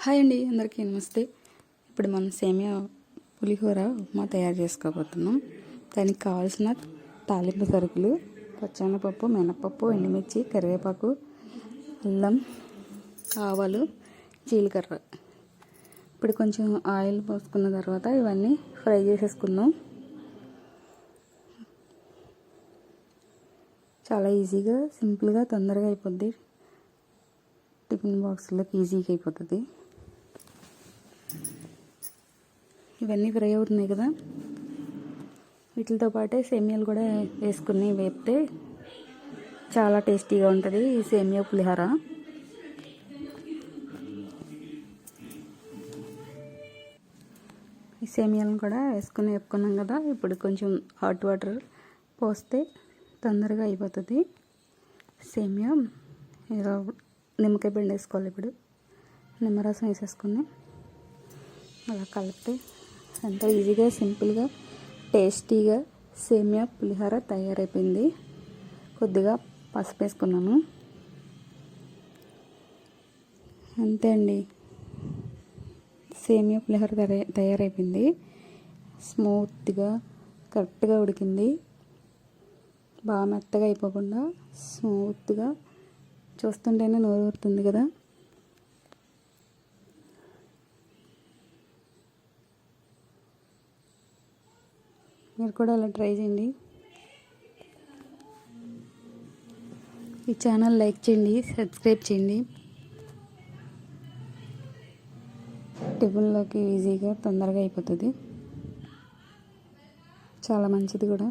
Hi అండి, అందరికీ నమస్తే. ఇప్పుడు మనం సేమియా పులిహోర ఉప్మా తయారు చేసుకోబోతున్నాం. దానికి కావాల్సిన తాలింపు సరుకులు: పచ్చెనగపప్పు, మినపప్పు, ఎండుమిర్చి, కరివేపాకు, అల్లం, ఆవాలు, జీలకర్ర. ఇప్పుడు కొంచెం ఆయిల్ పోసుకున్న తర్వాత ఇవన్నీ ఫ్రై చేసేసుకుందాం. చాలా ఈజీగా, సింపుల్గా, తొందరగా అయిపోద్ది. టిఫిన్ బాక్స్లోకి ఈజీగా అయిపోతుంది. ఇవన్నీ ఫ్రై అవుతున్నాయి కదా, వీటితో పాటే సేమియాలు కూడా వేసుకుని వేపితే చాలా టేస్టీగా ఉంటుంది ఈ సేమియా పులిహోర. ఈ సేమియాలను కూడా వేసుకుని వేపుకున్నాం కదా, ఇప్పుడు కొంచెం హాట్ వాటర్ పోస్తే తొందరగా అయిపోతుంది. సేమియా ఏదో నిమ్మకాయ పిండి వేసుకోవాలి. ఇప్పుడు నిమ్మరసం వేసేసుకుని అలా కలిపితే ఎంతో ఈజీగా, సింపుల్గా, టేస్టీగా సేమియా పులిహోర తయారైపోయింది. కొద్దిగా పసుపు వేసుకున్నాను, అంతే అండి. సేమియా పులిహోర తయారైపోయింది. స్మూత్గా, కరెక్ట్గా ఉడికింది. బాగా మెత్తగా అయిపోకుండా స్మూత్గా, చూస్తుంటేనే నోరు ఊరుతుంది కదా. మీరు కూడా అలా ట్రై చేయండి. ఈ ఛానల్ లైక్ చేయండి, సబ్స్క్రైబ్ చేయండి. టిఫిన్లోకి ఈజీగా, తొందరగా అయిపోతుంది. చాలా మంచిది కూడా.